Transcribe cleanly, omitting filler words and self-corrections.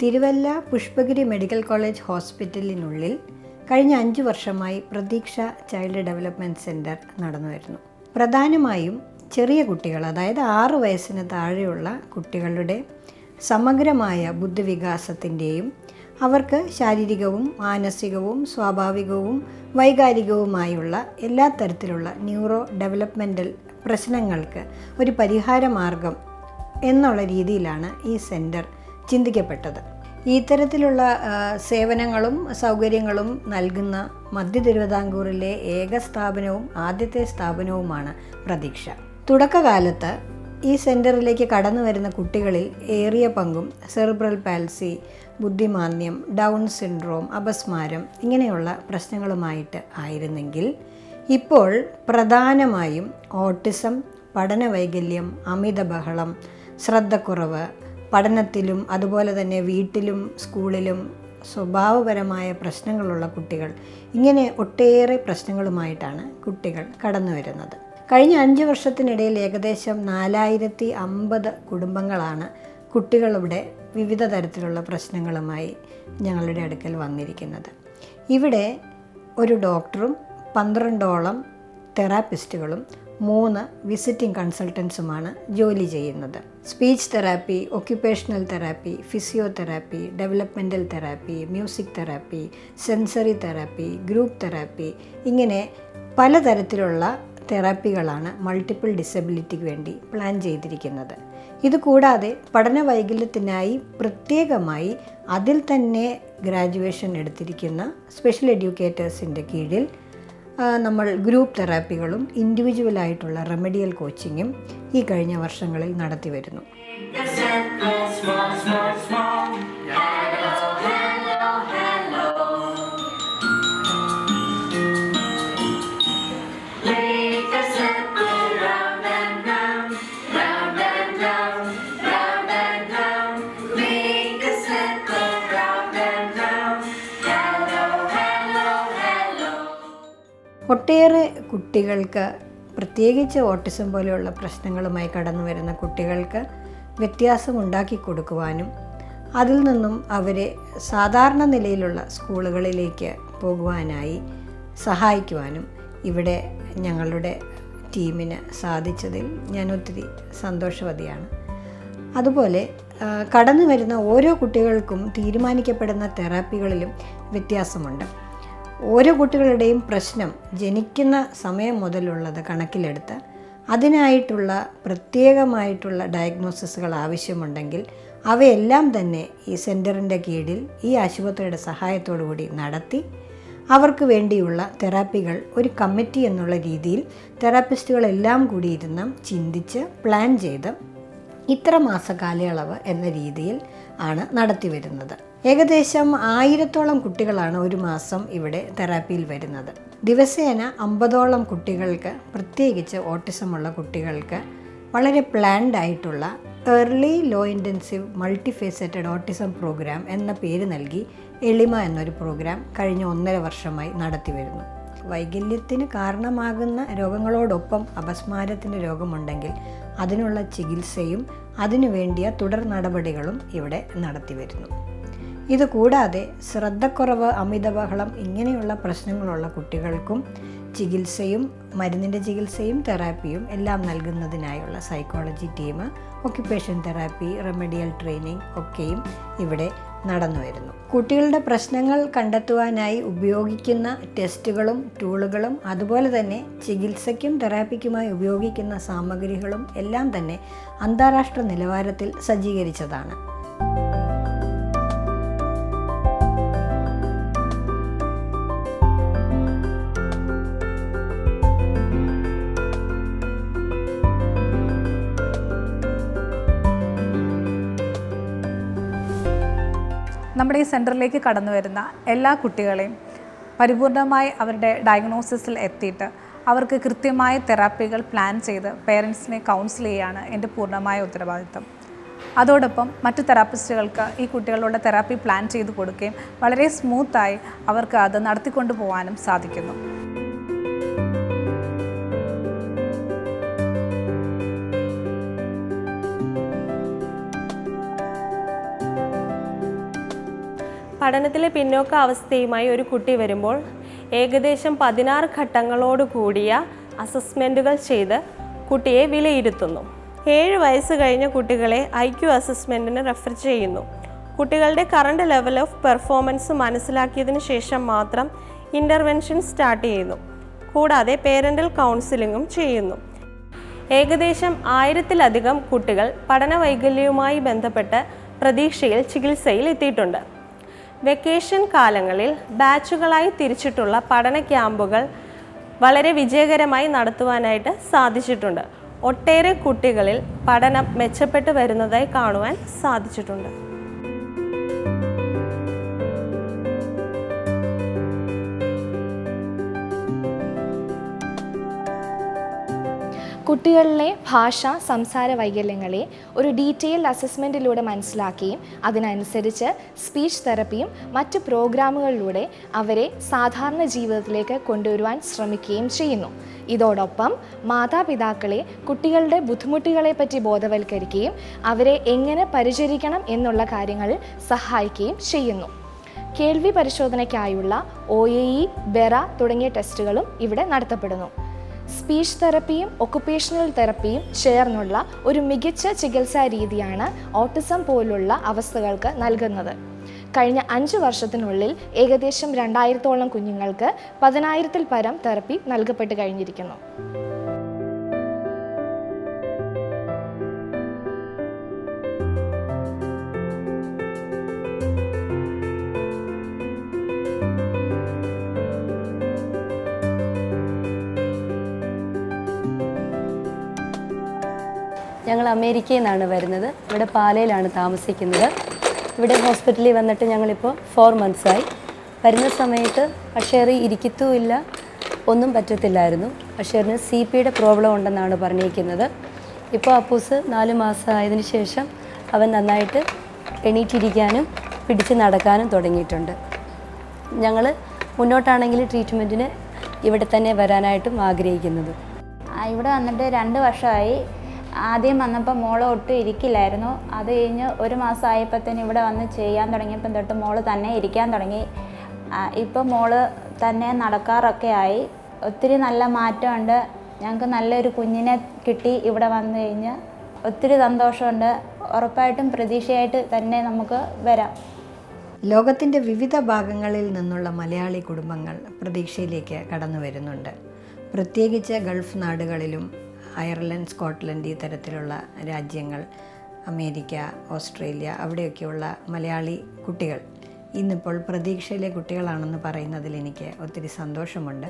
Thiruvalla Pushpagiri medical college ഹോസ്പിറ്റലിനുള്ളിൽ കഴിഞ്ഞ 5 വർഷമായി പ്രതീക്ഷ ചൈൽഡ് ഡെവലപ്മെൻറ്റ് സെൻറ്റർ നടന്നു വരുന്നു. പ്രധാനമായും ചെറിയ കുട്ടികൾ, അതായത് 6 വയസ്സിന് താഴെയുള്ള കുട്ടികളുടെ സമഗ്രമായ ബുദ്ധിവികാസത്തിൻ്റെയും അവർക്ക് ശാരീരികവും മാനസികവും സ്വാഭാവികവും വൈകാരികവുമായുള്ള എല്ലാ തരത്തിലുള്ള ന്യൂറോ ഡെവലപ്മെൻ്റൽ പ്രശ്നങ്ങൾക്ക് ഒരു പരിഹാര മാർഗം എന്നുള്ള രീതിയിലാണ് ഈ സെൻറ്റർ ചിന്തിക്കപ്പെട്ടത്. ഈ തരത്തിലുള്ള സേവനങ്ങളും സൗകര്യങ്ങളും നൽകുന്ന മധ്യ തിരുവിതാംകൂറിലെ ഏക സ്ഥാപനവും ആദ്യത്തെ സ്ഥാപനവുമാണ് പ്രതീക്ഷ. തുടക്കകാലത്ത് ഈ സെൻറ്ററിലേക്ക് കടന്നു വരുന്ന കുട്ടികളിൽ ഏറിയ പങ്കും സെറിബ്രൽ പാൽസി, ബുദ്ധിമാന്ദ്യം, ഡൗൺ സിൻഡ്രോം, അപസ്മാരം ഇങ്ങനെയുള്ള പ്രശ്നങ്ങളുമായിട്ട് ആയിരുന്നെങ്കിൽ ഇപ്പോൾ പ്രധാനമായും ഓട്ടിസം, പഠനവൈകല്യം, അമിതബഹളം, ശ്രദ്ധക്കുറവ്, പഠനത്തിലും അതുപോലെ തന്നെ വീട്ടിലും സ്കൂളിലും സ്വഭാവപരമായ പ്രശ്നങ്ങളുള്ള കുട്ടികൾ, ഇങ്ങനെ ഒട്ടേറെ പ്രശ്നങ്ങളുമായിട്ടാണ് കുട്ടികൾ കടന്നു വരുന്നത്. കഴിഞ്ഞ 5 വർഷത്തിനിടയിൽ ഏകദേശം 4050 കുടുംബങ്ങളാണ് കുട്ടികളുടെ വിവിധ തരത്തിലുള്ള പ്രശ്നങ്ങളുമായി ഞങ്ങളുടെ അടുക്കൽ വന്നിരിക്കുന്നത്. ഇവിടെ ഒരു ഡോക്ടറും 12ഓളം തെറാപ്പിസ്റ്റുകളും 3 വിസിറ്റിംഗ് കൺസൾട്ടൻസുമാണ് ജോലി ചെയ്യുന്നത്. Speech therapy, occupational therapy, physiotherapy, developmental therapy, music therapy, sensory therapy, group therapy, ഇങ്ങനെ പലതരത്തിലുള്ള തെറാപ്പികളാണ് മൾട്ടിപ്പിൾ ഡിസബിലിറ്റിക്ക് വേണ്ടി പ്ലാൻ ചെയ്തിരിക്കുന്നത്. ഇതുകൂടാതെ പഠന വൈകല്യത്തിനായി പ്രത്യേകമായി അതിൽ തന്നെ ഗ്രാജുവേഷൻ എടുത്തിരിക്കുന്ന സ്പെഷ്യൽ എഡ്യൂക്കേറ്റേഴ്സിൻ്റെ കീഴിൽ നമ്മൾ ഗ്രൂപ്പ് തെറാപ്പികളും ഇൻഡിവിജ്വലായിട്ടുള്ള റെമഡിയൽ കോച്ചിങ്ങും ഈ കഴിഞ്ഞ വർഷങ്ങളിൽ നടത്തി വരുന്നു. ഒട്ടേറെ കുട്ടികൾക്ക്, പ്രത്യേകിച്ച് ഓട്ടിസം പോലെയുള്ള പ്രശ്നങ്ങളുമായി കടന്നു വരുന്ന കുട്ടികൾക്ക് വ്യത്യാസം ഉണ്ടാക്കി കൊടുക്കുവാനും അതിൽ നിന്നും അവരെ സാധാരണ നിലയിലുള്ള സ്കൂളുകളിലേക്ക് പോകുവാനായി സഹായിക്കുവാനും ഇവിടെ ഞങ്ങളുടെ ടീമിന് സാധിച്ചതിൽ ഞാൻ ഒത്തിരി സന്തോഷവതിയാണ്. അതുപോലെ കടന്നു വരുന്ന ഓരോ കുട്ടികൾക്കും തീരുമാനിക്കപ്പെടുന്ന തെറാപ്പികളിലും വ്യത്യാസമുണ്ട്. ഓരോ കുട്ടികളുടെയും പ്രശ്നം ജനിക്കുന്ന സമയം മുതലുള്ളത് കണക്കിലെടുത്ത് അതിനായിട്ടുള്ള പ്രത്യേകമായിട്ടുള്ള ഡയഗ്നോസിസുകൾ ആവശ്യമുണ്ടെങ്കിൽ അവയെല്ലാം തന്നെ ഈ സെൻറ്ററിൻ്റെ കീഴിൽ ഈ ആശുപത്രിയുടെ സഹായത്തോടു കൂടി നടത്തി അവർക്ക് വേണ്ടിയുള്ള തെറാപ്പികൾ ഒരു കമ്മിറ്റി എന്നുള്ള രീതിയിൽ തെറാപ്പിസ്റ്റുകളെല്ലാം കൂടി ഇരുന്ന് ചിന്തിച്ച് പ്ലാൻ ചെയ്ത് ഇത്ര മാസ കാലയളവ് എന്ന രീതിയിൽ ആണ് നടത്തി വരുന്നത്. ഏകദേശം 1000ഓളം കുട്ടികളാണ് ഒരു മാസം ഇവിടെ തെറാപ്പിയിൽ വരുന്നത്. ദിവസേന 50ഓളം കുട്ടികൾക്ക്, പ്രത്യേകിച്ച് ഓട്ടിസമുള്ള കുട്ടികൾക്ക് വളരെ പ്ലാൻഡ് ആയിട്ടുള്ള early low intensive multifaceted autism program എന്ന പേര് നൽകി എളിമ എന്നൊരു പ്രോഗ്രാം കഴിഞ്ഞ 1.5 വർഷമായി നടത്തി വരുന്നു. വൈകല്യത്തിന് കാരണമാകുന്ന രോഗങ്ങളോടൊപ്പം അപസ്മാരത്തിൻ്റെ രോഗമുണ്ടെങ്കിൽ അതിനുള്ള ചികിത്സയും അതിനു വേണ്ടിയ തുടർ നടപടികളും ഇവിടെ നടത്തി വരുന്നു. ഇതുകൂടാതെ ശ്രദ്ധക്കുറവ്, അമിതബഹളം ഇങ്ങനെയുള്ള പ്രശ്നങ്ങളുള്ള കുട്ടികൾക്കും ചികിത്സയും മരുന്നിൻ്റെ ചികിത്സയും തെറാപ്പിയും എല്ലാം നൽകുന്നതിനായുള്ള psychology team, occupation therapy, remedial training ഒക്കെയും ഇവിടെ നടന്നു വരുന്നു. കുട്ടികളുടെ പ്രശ്നങ്ങൾ കണ്ടെത്തുവാനായി ഉപയോഗിക്കുന്ന ടെസ്റ്റുകളും ടൂളുകളും അതുപോലെ തന്നെ ചികിത്സയ്ക്കും തെറാപ്പിക്കുമായി ഉപയോഗിക്കുന്ന സാമഗ്രികളും എല്ലാം തന്നെ അന്താരാഷ്ട്ര നിലവാരത്തിൽ സജ്ജീകരിച്ചതാണ്. നമ്മുടെ ഈ സെൻറ്ററിലേക്ക് കടന്നു വരുന്ന എല്ലാ കുട്ടികളെയും പരിപൂർണമായി അവരുടെ ഡയഗ്നോസിസിൽ എത്തിയിട്ട് അവർക്ക് കൃത്യമായ തെറാപ്പികൾ പ്ലാൻ ചെയ്ത് പേരൻസിനെ കൗൺസിൽ ചെയ്യുകയാണ് എൻ്റെ പൂർണ്ണമായ ഉത്തരവാദിത്തം. അതോടൊപ്പം മറ്റു തെറാപ്പിസ്റ്റുകൾക്ക് ഈ കുട്ടികളുടെ തെറാപ്പി പ്ലാൻ ചെയ്ത് കൊടുക്കുകയും വളരെ സ്മൂത്തായി അവർക്ക് അത് നടത്തിക്കൊണ്ടു പോകാനും സാധിക്കുന്നു. പഠനത്തിലെ പിന്നോക്ക അവസ്ഥയുമായി ഒരു കുട്ടി വരുമ്പോൾ ഏകദേശം 16 ഘട്ടങ്ങളോട് കൂടിയ അസസ്മെൻറ്റുകൾ ചെയ്ത് കുട്ടിയെ വിലയിരുത്തുന്നു. 7 വയസ്സ് കഴിഞ്ഞ കുട്ടികളെ IQ അസസ്മെൻറ്റിന് റെഫർ ചെയ്യുന്നു. കുട്ടികളുടെ കറണ്ട് ലെവൽ ഓഫ് പെർഫോമൻസ് മനസ്സിലാക്കിയതിന് ശേഷം മാത്രം ഇൻ്റർവെൻഷൻ സ്റ്റാർട്ട് ചെയ്യുന്നു. കൂടാതെ പേരൻ്റൽ കൗൺസിലിങ്ങും ചെയ്യുന്നു. ഏകദേശം 1000-ലധികം കുട്ടികൾ പഠന വൈകല്യവുമായി ബന്ധപ്പെട്ട് പ്രതീക്ഷയിൽ ചികിത്സയിൽ എത്തിയിട്ടുണ്ട്. വെക്കേഷൻ കാലങ്ങളിൽ ബാച്ചുകളായി തിരിച്ചിട്ടുള്ള പഠന ക്യാമ്പുകൾ വളരെ വിജയകരമായി നടത്തുവാനായിട്ട് സാധിച്ചിട്ടുണ്ട്. ഒട്ടേറെ കുട്ടികളിൽ പഠനം മെച്ചപ്പെട്ടു വരുന്നതായി കാണുവാൻ സാധിച്ചിട്ടുണ്ട്. കുട്ടികളിലെ ഭാഷ സംസാര വൈകല്യങ്ങളെ ഒരു ഡീറ്റെയിൽഡ് അസസ്മെൻറ്റിലൂടെ മനസ്സിലാക്കുകയും അതിനനുസരിച്ച് സ്പീച്ച് തെറപ്പിയും മറ്റ് പ്രോഗ്രാമുകളിലൂടെ അവരെ സാധാരണ ജീവിതത്തിലേക്ക് കൊണ്ടുവരുവാൻ ശ്രമിക്കുകയും ചെയ്യുന്നു. ഇതോടൊപ്പം മാതാപിതാക്കളെ കുട്ടികളുടെ ബുദ്ധിമുട്ടുകളെപ്പറ്റി ബോധവൽക്കരിക്കുകയും അവരെ എങ്ങനെ പരിചരിക്കണം എന്നുള്ള കാര്യങ്ങളിൽ സഹായിക്കുകയും ചെയ്യുന്നു. കേൾവി പരിശോധനയ്ക്കായുള്ള OAE, ബെറ തുടങ്ങിയ ടെസ്റ്റുകളും ഇവിടെ നടത്തപ്പെടുന്നു. സ്പീച്ച് തെറപ്പിയും ഒക്കുപേഷണൽ തെറപ്പിയും ചേർന്നുള്ള ഒരു മികച്ച ചികിത്സാ രീതിയാണ് ഓട്ടിസം പോലുള്ള അവസ്ഥകൾക്ക് നൽകുന്നത്. കഴിഞ്ഞ 5 വർഷത്തിനുള്ളിൽ ഏകദേശം 2000-ഓളം കുഞ്ഞുങ്ങൾക്ക് 10,000-ൽ പരം തെറപ്പി നൽകപ്പെട്ട് കഴിഞ്ഞിരിക്കുന്നു. ഞങ്ങൾ അമേരിക്കയിൽ നിന്നാണ് വരുന്നത്. ഇവിടെ പാലയിലാണ് താമസിക്കുന്നത്. ഇവിടെ ഹോസ്പിറ്റലിൽ വന്നിട്ട് ഞങ്ങളിപ്പോൾ 4 മന്ത്സായി. വരുന്ന സമയത്ത് അഷേറി ഇരിക്കത്തുമില്ല, ഒന്നും പറ്റത്തില്ലായിരുന്നു. അഷേറിന് CPയുടെ പ്രോബ്ലം ഉണ്ടെന്നാണ് പറഞ്ഞിരിക്കുന്നത്. ഇപ്പോൾ അപ്പൂസ് 4 മാസമായതിനു ശേഷം അവൻ നന്നായിട്ട് എണീറ്റിരിക്കാനും പിടിച്ച് നടക്കാനും തുടങ്ങിയിട്ടുണ്ട്. ഞങ്ങൾ മുന്നോട്ടാണെങ്കിൽ ട്രീറ്റ്മെൻറ്റിന് ഇവിടെ തന്നെ വരാനായിട്ടും ആഗ്രഹിക്കുന്നത്. ഇവിടെ വന്നിട്ട് 2 വർഷമായി. ആദ്യം വന്നപ്പോൾ മോള് ഒട്ടും ഇരിക്കില്ലായിരുന്നു. അത് കഴിഞ്ഞ് 1 മാസം ആയപ്പോഴത്തേന് ഇവിടെ വന്ന് ചെയ്യാൻ തുടങ്ങിയപ്പം തൊട്ട് മോള് തന്നെ ഇരിക്കാൻ തുടങ്ങി. ഇപ്പോൾ മോള് തന്നെ നടക്കാറൊക്കെ ആയി. ഒത്തിരി നല്ല മാറ്റമുണ്ട്. ഞങ്ങൾക്ക് നല്ലൊരു കുഞ്ഞിനെ കിട്ടി. ഇവിടെ വന്നു കഴിഞ്ഞ് ഒത്തിരി സന്തോഷമുണ്ട്. ഉറപ്പായിട്ടും പ്രതീക്ഷയായിട്ട് തന്നെ നമുക്ക് വരാം. ലോകത്തിൻ്റെ വിവിധ ഭാഗങ്ങളിൽ നിന്നുള്ള മലയാളി കുടുംബങ്ങൾ പ്രതീക്ഷയിലേക്ക് കടന്നു വരുന്നുണ്ട്. പ്രത്യേകിച്ച് ഗൾഫ് നാടുകളിലും അയർലൻഡ്, സ്കോട്ട്ലൻഡ് ഈ തരത്തിലുള്ള രാജ്യങ്ങൾ, അമേരിക്ക, ഓസ്ട്രേലിയ അവിടെയൊക്കെയുള്ള മലയാളി കുട്ടികൾ ഇന്നിപ്പോൾ പ്രതീക്ഷയിലെ കുട്ടികളാണെന്ന് പറയുന്നതിൽ എനിക്ക് ഒത്തിരി സന്തോഷമുണ്ട്.